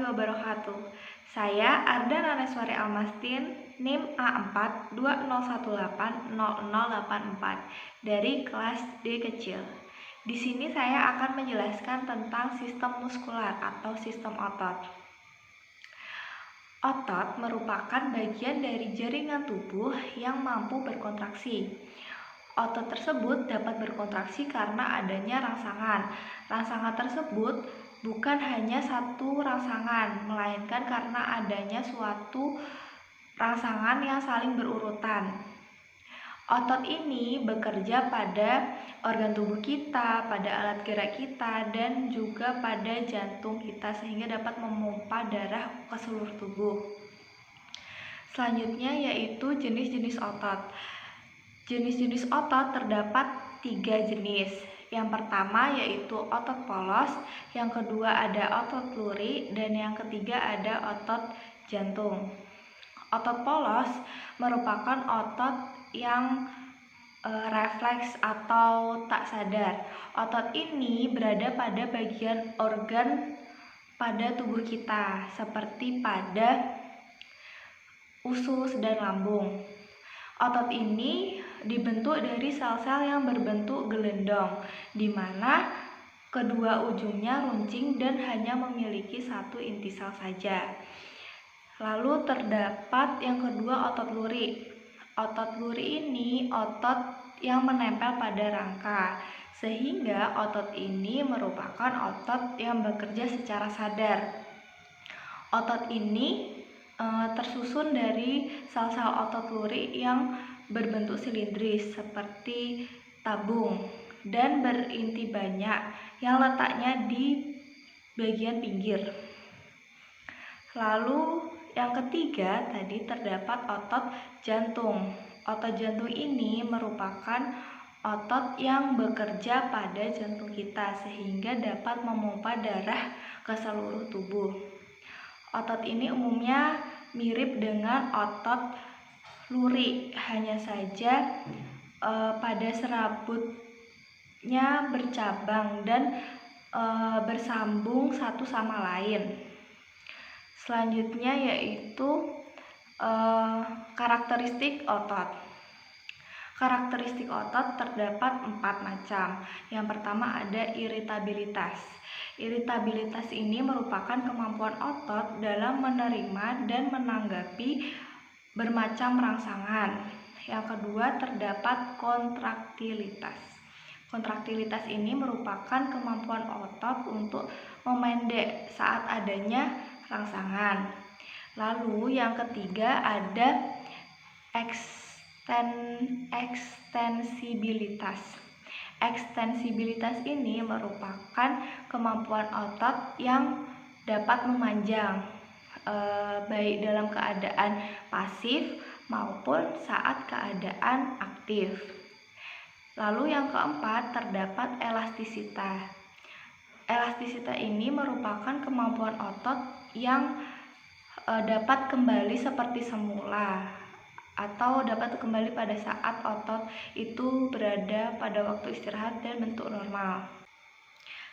wabarakatuh. Saya Arda Naneswari Almastin, NIM A420180084 dari kelas D kecil. Di sini saya akan menjelaskan tentang sistem muskular atau sistem otot. Otot merupakan bagian dari jaringan tubuh yang mampu berkontraksi. Otot tersebut dapat berkontraksi karena adanya rangsangan. Rangsangan tersebut bukan hanya satu rangsangan, melainkan karena adanya suatu rangsangan yang saling berurutan. Otot ini bekerja pada organ tubuh kita, pada alat gerak kita, dan juga pada jantung kita sehingga dapat memompa darah ke seluruh tubuh. Selanjutnya yaitu jenis-jenis otot. Jenis-jenis otot terdapat 3 jenis. Yang pertama yaitu otot polos, yang kedua ada otot luri, dan yang ketiga ada otot jantung. Otot polos merupakan otot yang refleks atau tak sadar. Otot ini berada pada bagian organ pada tubuh kita, seperti pada usus dan lambung. Otot ini dibentuk dari sel-sel yang berbentuk gelendong, di mana kedua ujungnya runcing dan hanya memiliki satu inti sel saja. Lalu terdapat yang kedua otot luri. Otot luri ini otot yang menempel pada rangka, sehingga otot ini merupakan otot yang bekerja secara sadar. Otot ini tersusun dari sel-sel otot luri yang berbentuk silindris seperti tabung dan berinti banyak yang letaknya di bagian pinggir. Lalu yang ketiga tadi terdapat otot jantung. Otot jantung ini merupakan otot yang bekerja pada jantung kita sehingga dapat memompa darah ke seluruh tubuh. Otot ini umumnya mirip dengan otot luri, hanya saja pada serabutnya bercabang dan bersambung satu sama lain. Selanjutnya yaitu karakteristik otot. Karakteristik otot terdapat 4 macam. Yang pertama ada iritabilitas. Iritabilitas ini merupakan kemampuan otot dalam menerima dan menanggapi bermacam rangsangan. Yang kedua terdapat kontraktilitas. Kontraktilitas ini merupakan kemampuan otot untuk memendek saat adanya rangsangan. Lalu yang ketiga ada ekstensibilitas. Ekstensibilitas ini merupakan kemampuan otot yang dapat memanjang, baik dalam keadaan pasif maupun saat keadaan aktif. Lalu yang keempat terdapat elastisitas. Elastisitas ini merupakan kemampuan otot yang dapat kembali seperti semula atau dapat kembali pada saat otot itu berada pada waktu istirahat dan bentuk normal.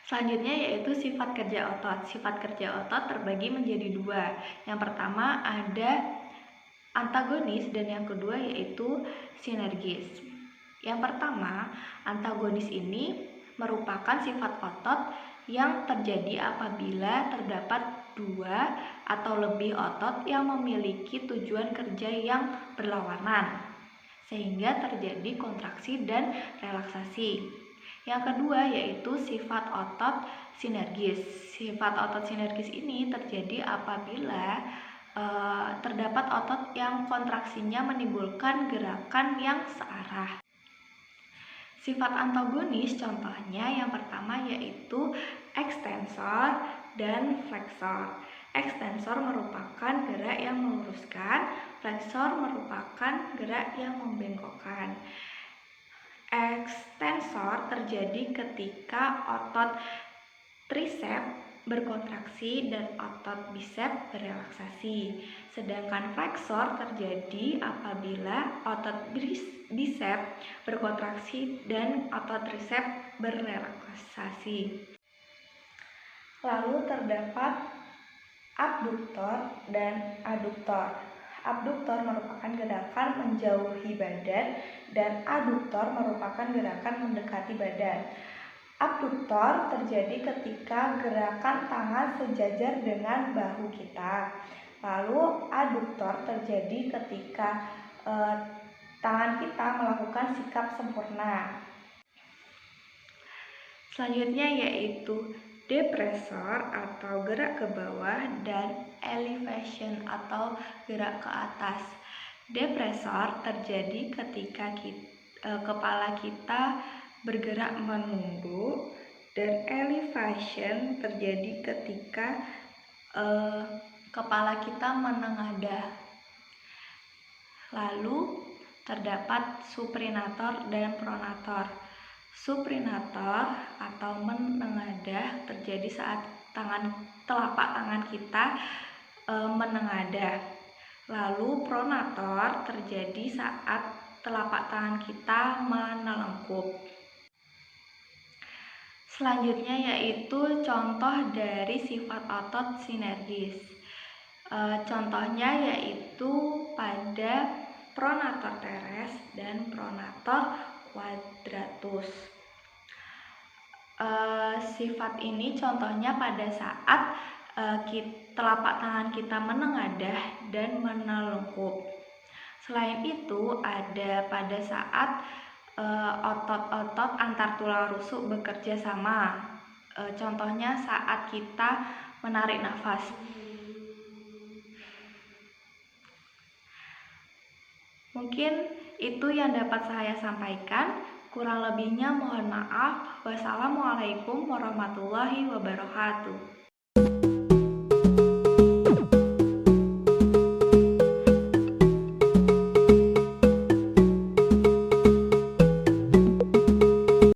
Selanjutnya yaitu sifat kerja otot. Sifat kerja otot terbagi menjadi 2. Yang pertama ada antagonis dan yang kedua yaitu sinergis. Yang pertama, antagonis ini merupakan sifat otot yang terjadi apabila terdapat 2 atau lebih otot yang memiliki tujuan kerja yang berlawanan, sehingga terjadi kontraksi dan relaksasi. Yang kedua yaitu sifat otot sinergis. Sifat otot sinergis ini terjadi apabila terdapat otot yang kontraksinya menimbulkan gerakan yang searah. Sifat antagonis contohnya yang pertama yaitu ekstensor dan fleksor. Ekstensor merupakan gerak yang meluruskan, fleksor merupakan gerak yang membengkokkan. Ekstensor terjadi ketika otot tricep berkontraksi dan otot bicep berelaksasi. Sedangkan fleksor terjadi apabila otot bicep berkontraksi dan otot tricep berrelaksasi. Lalu terdapat abduktor, dan aduktor. Abduktor merupakan gerakan menjauhi badan dan aduktor merupakan gerakan mendekati badan. Abduktor terjadi ketika gerakan tangan sejajar dengan bahu kita. Lalu aduktor terjadi ketika tangan kita melakukan sikap sempurna. Selanjutnya yaitu depresor atau gerak ke bawah dan elevation atau gerak ke atas. Depresor terjadi ketika kepala kita bergerak menunduk, dan elevation terjadi ketika kepala kita menengadah. Lalu terdapat suprinator dan pronator. Suprinator atau menengadah terjadi saat telapak tangan kita menengadah. Lalu pronator terjadi saat telapak tangan kita menelengkup. Selanjutnya yaitu contoh dari sifat otot sinergis. Contohnya yaitu pada pronator teres dan pronator quadratus. Sifat ini contohnya pada saat telapak tangan kita menengadah dan menelungkup. Selain itu ada pada saat otot-otot antar tulang rusuk bekerja sama. Contohnya saat kita menarik nafas. Mungkin itu yang dapat saya sampaikan. Kurang lebihnya mohon maaf. Wassalamualaikum warahmatullahi wabarakatuh.